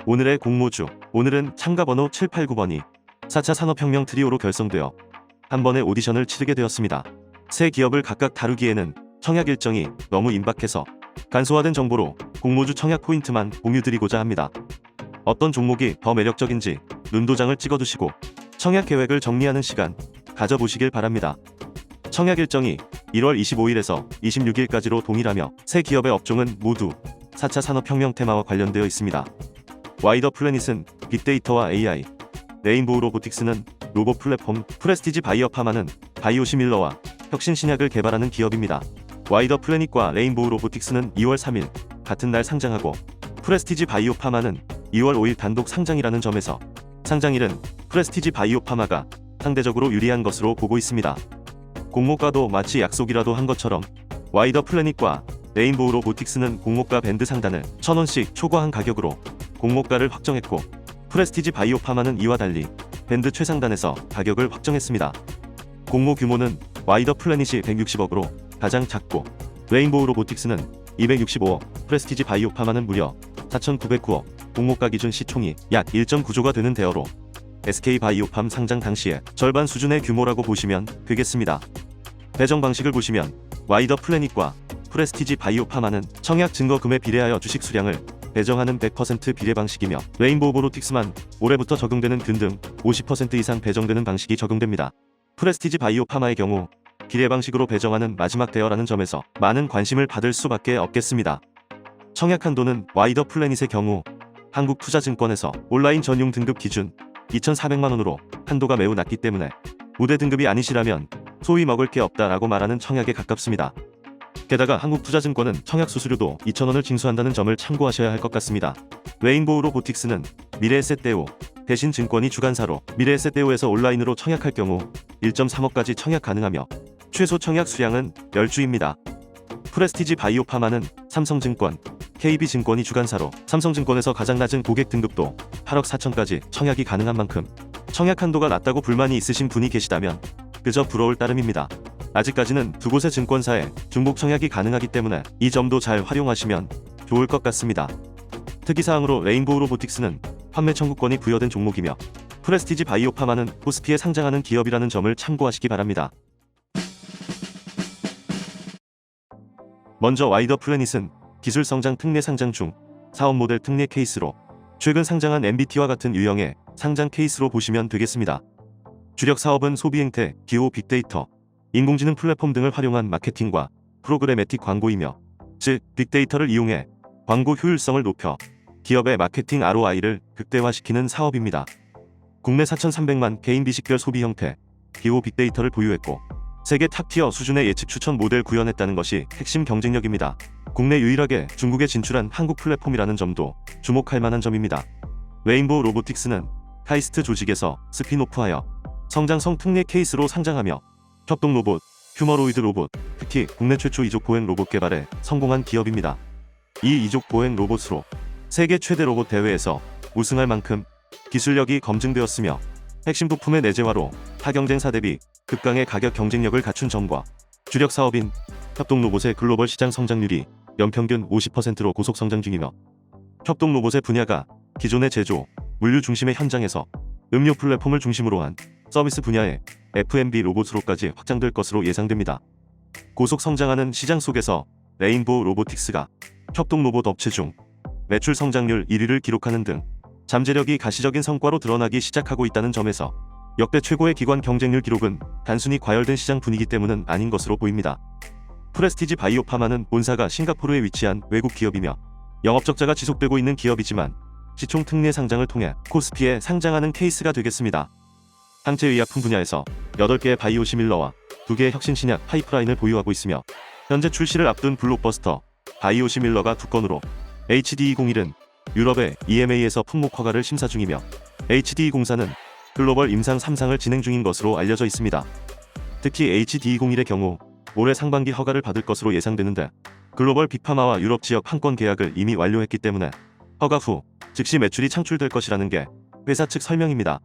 오늘의 공모주, 오늘은 참가번호 789번이 4차 산업혁명 트리오로 결성되어 한 번의 오디션을 치르게 되었습니다. 세 기업을 각각 다루기에는 청약 일정이 너무 임박해서 간소화된 정보로 공모주 청약 포인트만 공유드리고자 합니다. 어떤 종목이 더 매력적인지 눈도장을 찍어두시고 청약 계획을 정리하는 시간 가져보시길 바랍니다. 청약 일정이 1월 25일에서 26일까지로 동일하며 세 기업의 업종은 모두 4차 산업혁명 테마와 관련되어 있습니다. 와이더 플래닛은 빅데이터와 AI, 레인보우 로보틱스는 로봇 플랫폼, 프레스티지 바이오파마는 바이오시밀러와 혁신 신약을 개발하는 기업입니다. 와이더 플래닛과 레인보우 로보틱스는 2월 3일 같은 날 상장하고 프레스티지 바이오파마는 2월 5일 단독 상장이라는 점에서 상장일은 프레스티지 바이오파마가 상대적으로 유리한 것으로 보고 있습니다. 공모가도 마치 약속이라도 한 것처럼 와이더 플래닛과 레인보우 로보틱스는 공모가 밴드 상단을 1,000원씩 초과한 가격으로 공모가를 확정했고 프레스티지 바이오파마는 이와 달리 밴드 최상단에서 가격을 확정했습니다. 공모 규모는 와이더 플래닛이 160억으로 가장 작고 레인보우 로보틱스는 265억, 프레스티지 바이오파마는 무려 4,909억, 공모가 기준 시총이 약 1.9조가 되는 대어로 SK바이오팜 상장 당시의 절반 수준의 규모라고 보시면 되겠습니다. 배정 방식을 보시면 와이더 플래닛과 프레스티지 바이오파마는 청약 증거금에 비례하여 주식 수량을 배정하는 100% 비례 방식이며 레인보우 로보틱스만 올해부터 적용되는 균등 50% 이상 배정되는 방식이 적용됩니다. 프레스티지 바이오파마의 경우 비례 방식으로 배정하는 마지막 대여라는 점에서 많은 관심을 받을 수밖에 없겠습니다. 청약 한도는 와이더 플래닛의 경우 한국투자증권에서 온라인 전용 등급 기준 2,400만원으로 한도가 매우 낮기 때문에 우대 등급이 아니시라면 소위 먹을 게 없다라고 말하는 청약에 가깝습니다. 게다가 한국투자증권은 청약 수수료도 2,000원을 징수한다는 점을 참고하셔야 할 것 같습니다. 레인보우 로보틱스는 미래에셋대우 대신 증권이 주관사로 미래에셋대우에서 온라인으로 청약할 경우 1.3억까지 청약 가능하며 최소 청약 수량은 10주입니다. 프레스티지 바이오파마는 삼성증권, KB증권이 주관사로 삼성증권에서 가장 낮은 고객 등급도 8억 4천까지 청약이 가능한 만큼 청약 한도가 낮다고 불만이 있으신 분이 계시다면 그저 부러울 따름입니다. 아직까지는 두 곳의 증권사에 중복 청약이 가능하기 때문에 이 점도 잘 활용하시면 좋을 것 같습니다. 특이사항으로 레인보우 로보틱스는 판매 청구권이 부여된 종목이며 프레스티지 바이오파마는 코스피에 상장하는 기업이라는 점을 참고하시기 바랍니다. 먼저 와이더 플래닛은 기술 성장 특례 상장 중 사업 모델 특례 케이스로 최근 상장한 MBT와 같은 유형의 상장 케이스로 보시면 되겠습니다. 주력 사업은 소비 행태, 기호 빅데이터, 인공지능 플랫폼 등을 활용한 마케팅과 프로그래매틱 광고이며 즉 빅데이터를 이용해 광고 효율성을 높여 기업의 마케팅 ROI를 극대화시키는 사업입니다. 국내 4,300만 개인 비식별 소비 형태, 기호 빅데이터를 보유했고 세계 탑티어 수준의 예측 추천 모델 구현했다는 것이 핵심 경쟁력입니다. 국내 유일하게 중국에 진출한 한국 플랫폼이라는 점도 주목할 만한 점입니다. 레인보우 로보틱스는 카이스트 조직에서 스피노프하여 성장성 특례 케이스로 상장하며 협동 로봇, 휴머로이드 로봇, 특히 국내 최초 이족 보행 로봇 개발에 성공한 기업입니다. 이 이족 보행 로봇으로 세계 최대 로봇 대회에서 우승할 만큼 기술력이 검증되었으며 핵심 부품의 내재화로 타 경쟁사 대비 극강의 가격 경쟁력을 갖춘 점과 주력 사업인 협동 로봇의 글로벌 시장 성장률이 연평균 50%로 고속 성장 중이며 협동 로봇의 분야가 기존의 제조, 물류 중심의 현장에서 음료 플랫폼을 중심으로 한 서비스 분야의 F&B 로봇으로까지 확장될 것으로 예상됩니다. 고속 성장하는 시장 속에서 레인보우 로보틱스가 협동 로봇 업체 중 매출 성장률 1위를 기록하는 등 잠재력이 가시적인 성과로 드러나기 시작하고 있다는 점에서 역대 최고의 기관 경쟁률 기록은 단순히 과열된 시장 분위기 때문은 아닌 것으로 보입니다. 프레스티지 바이오파마는 본사가 싱가포르에 위치한 외국 기업이며 영업적자가 지속되고 있는 기업이지만 시총 특례 상장을 통해 코스피에 상장하는 케이스가 되겠습니다. 항체의약품 분야에서 8개의 바이오시밀러와 2개의 혁신 신약 파이프라인을 보유하고 있으며 현재 출시를 앞둔 블록버스터 바이오시밀러가 2건으로 HD201은 유럽의 EMA에서 품목 허가를 심사 중이며 HD204는 글로벌 임상 3상을 진행 중인 것으로 알려져 있습니다. 특히 HD201의 경우 올해 상반기 허가를 받을 것으로 예상되는데 글로벌 빅파마와 유럽 지역 판권 계약을 이미 완료했기 때문에 허가 후 즉시 매출이 창출될 것이라는 게 회사 측 설명입니다.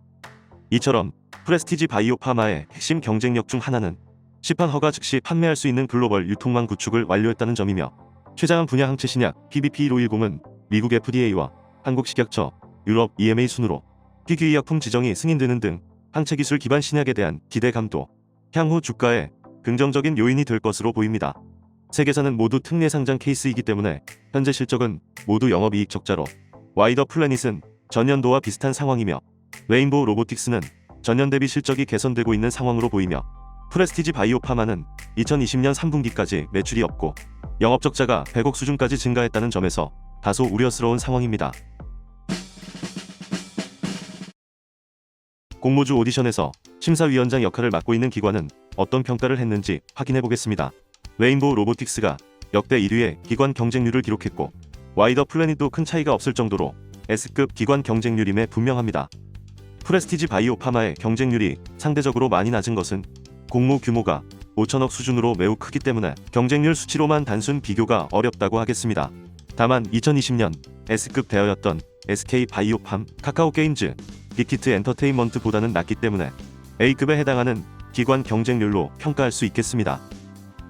이처럼 프레스티지 바이오파마의 핵심 경쟁력 중 하나는 시판 허가 즉시 판매할 수 있는 글로벌 유통망 구축을 완료했다는 점이며 최장암 분야 항체 신약 PBP1510은 미국 FDA와 한국 식약처, 유럽 EMA 순으로 희귀의약품 지정이 승인되는 등 항체 기술 기반 신약에 대한 기대감도 향후 주가에 긍정적인 요인이 될 것으로 보입니다. 세 계산은 모두 특례 상장 케이스이기 때문에 현재 실적은 모두 영업이익 적자로 와이더 플래닛은 전년도와 비슷한 상황이며 레인보우 로보틱스는 전년 대비 실적이 개선되고 있는 상황으로 보이며 프레스티지 바이오파마는 2020년 3분기까지 매출이 없고 영업 적자가 100억 수준까지 증가했다는 점에서 다소 우려스러운 상황입니다. 공모주 오디션에서 심사위원장 역할을 맡고 있는 기관은 어떤 평가를 했는지 확인해 보겠습니다. 레인보우 로보틱스가 역대 1위의 기관 경쟁률을 기록했고 와이더 플래닛도 큰 차이가 없을 정도로 S급 기관 경쟁률임에 분명합니다. 프레스티지 바이오파마의 경쟁률이 상대적으로 많이 낮은 것은 공모 규모가 5천억 수준으로 매우 크기 때문에 경쟁률 수치로만 단순 비교가 어렵다고 하겠습니다. 다만 2020년 S급 대여였던 SK 바이오팜, 카카오게임즈, 빅히트 엔터테인먼트보다는 낮기 때문에 A급에 해당하는 기관 경쟁률로 평가할 수 있겠습니다.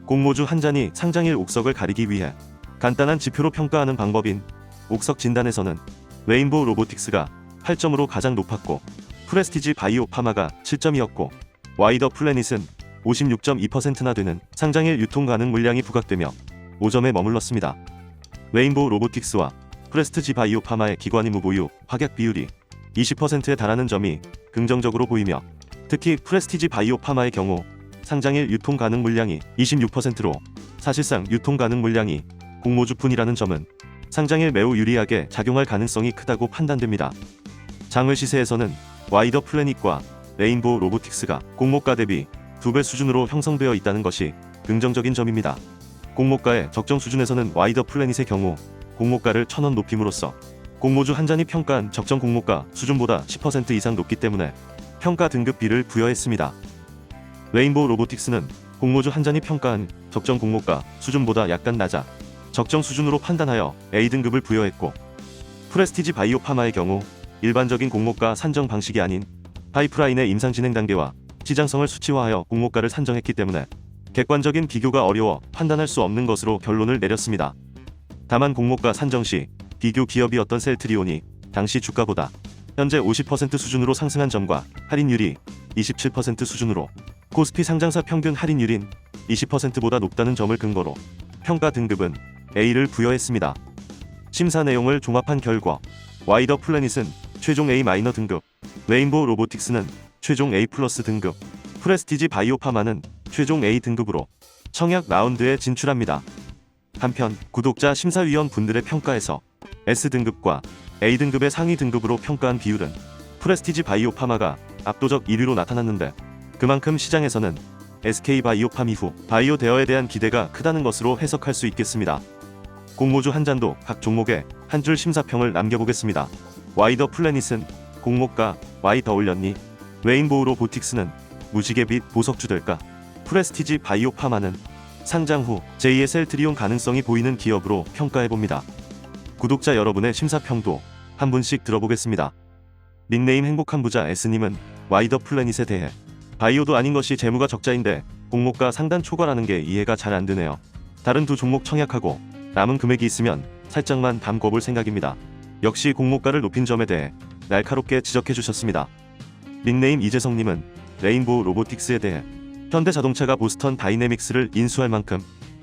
공모주 한 잔이 상장일 옥석을 가리기 위해 간단한 지표로 평가하는 방법인 옥석 진단에서는 레인보우 로보틱스가 8점으로 가장 높았고 프레스티지 바이오파마가 7점이었고 와이더 플래닛은 56.2%나 되는 상장일 유통 가능 물량이 부각되며 5점에 머물렀습니다. 레인보우 로보틱스와 프레스티지 바이오파마의 기관 임무 보유 확약 비율이 20%에 달하는 점이 긍정적으로 보이며 특히 프레스티지 바이오파마의 경우 상장일 유통 가능 물량이 26%로 사실상 유통 가능 물량이 공모주뿐이라는 점은 상장일 매우 유리하게 작용할 가능성이 크다고 판단됩니다. 장외 시세에서는 와이더 플래닛과 레인보우 로보틱스가 공모가 대비 2배 수준으로 형성되어 있다는 것이 긍정적인 점입니다. 공모가의 적정 수준에서는 와이더 플래닛의 경우 공모가를 1,000원 높임으로써 공모주 한 잔이 평가한 적정 공모가 수준보다 10% 이상 높기 때문에 평가 등급비를 부여했습니다. 레인보우 로보틱스는 공모주 한 잔이 평가한 적정 공모가 수준보다 약간 낮아 적정 수준으로 판단하여 A등급을 부여했고 프레스티지 바이오파마의 경우 일반적인 공모가 산정 방식이 아닌 파이프라인의 임상 진행 단계와 시장성을 수치화하여 공모가를 산정했기 때문에 객관적인 비교가 어려워 판단할 수 없는 것으로 결론을 내렸습니다. 다만 공모가 산정 시 비교 기업이었던 셀트리온이 당시 주가보다 현재 50% 수준으로 상승한 점과 할인율이 27% 수준으로 코스피 상장사 평균 할인율인 20%보다 높다는 점을 근거로 평가 등급은 A를 부여했습니다. 심사 내용을 종합한 결과 와이더 플래닛은 최종 A- 등급, 레인보우 로보틱스는 최종 A+ 등급, 프레스티지 바이오파마는 최종 A 등급으로 청약 라운드에 진출합니다. 한편 구독자 심사위원 분들의 평가에서 S등급과 A등급의 상위 등급으로 평가한 비율은 프레스티지 바이오파마가 압도적 1위로 나타났는데 그만큼 시장에서는 SK 바이오팜 이후 바이오 대여에 대한 기대가 크다는 것으로 해석할 수 있겠습니다. 공모주 한 잔도 각 종목에 한 줄 심사평을 남겨보겠습니다. 와이더 플래닛은 공모가 Y 더 올렸니? 레인보우 로보틱스는 무지개 빛 보석주 될까? 프레스티지 바이오파마는 상장 후 제2의 셀트리온 가능성이 보이는 기업으로 평가해봅니다. 구독자 여러분의 심사평도 한 분씩 들어보겠습니다. 닉네임 행복한 부자 S님은 와이더 플래닛에 대해 바이오도 아닌 것이 재무가 적자인데 공모가 상단 초과라는 게 이해가 잘 안 되네요. 다른 두 종목 청약하고 남은 금액이 있으면 살짝만 담궈볼 생각입니다. 역시 공모가를 높인 점에 대해 날카롭게 지적해 주셨습니다. 닉네임 이재성님은 레인보우 로보틱스에 대해 현대자동차가 보스턴 다이내믹스를 인수할 만큼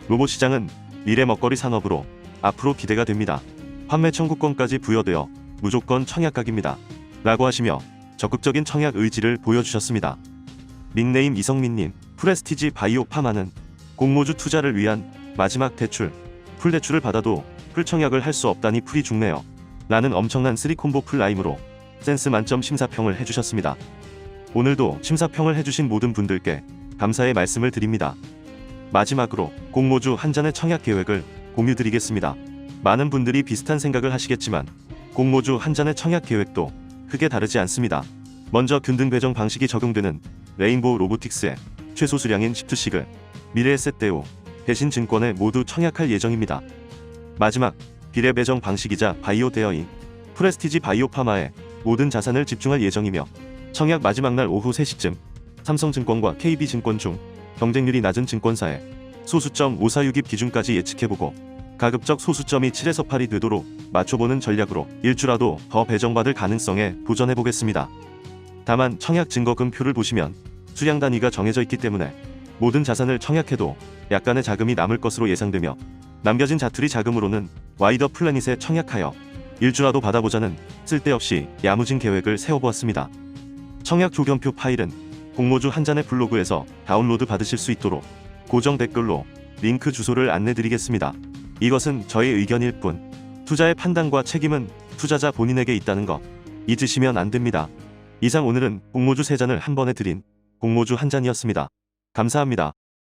로봇 시장은 미래 먹거리 산업으로 앞으로 기대가 됩니다. 판매 청구권까지 부여되어 무조건 청약각입니다. 라고 하시며 적극적인 청약 의지를 보여주셨습니다. 닉네임 이성민님, 프레스티지 바이오파마는 공모주 투자를 위한 마지막 대출, 풀대출을 받아도 풀청약을 할 수 없다니 풀이 죽네요. 라는 엄청난 3콤보 풀라임으로 센스 만점 심사평을 해주셨습니다. 오늘도 심사평을 해주신 모든 분들께 감사의 말씀을 드립니다. 마지막으로 공모주 한 잔의 청약 계획을 공유드리겠습니다. 많은 분들이 비슷한 생각을 하시겠지만 공모주 한 잔의 청약 계획도 크게 다르지 않습니다. 먼저 균등 배정 방식이 적용되는 레인보우 로보틱스의 최소 수량인 10주씩을 미래에셋대우 대신 증권에 모두 청약할 예정입니다. 마지막 비례 배정 방식이자 바이오 대여인 프레스티지 바이오파마에 모든 자산을 집중할 예정이며 청약 마지막 날 오후 3시쯤 삼성증권과 KB증권 중 경쟁률이 낮은 증권사에 소수점 546입 기준까지 예측해보고 가급적 소수점이 7에서 8이 되도록 맞춰보는 전략으로 일주라도 더 배정받을 가능성에 도전해보겠습니다. 다만 청약 증거금표를 보시면 수량 단위가 정해져 있기 때문에 모든 자산을 청약해도 약간의 자금이 남을 것으로 예상되며, 남겨진 자투리 자금으로는 와이더 플래닛에 청약하여 일주라도 받아보자는 쓸데없이 야무진 계획을 세워보았습니다. 청약 조견표 파일은 공모주 한잔의 블로그에서 다운로드 받으실 수 있도록 고정 댓글로 링크 주소를 안내드리겠습니다. 이것은 저의 의견일 뿐 투자의 판단과 책임은 투자자 본인에게 있다는 거 잊으시면 안 됩니다. 이상 오늘은 공모주 3잔을 한 번에 드린 공모주 한 잔이었습니다. 감사합니다.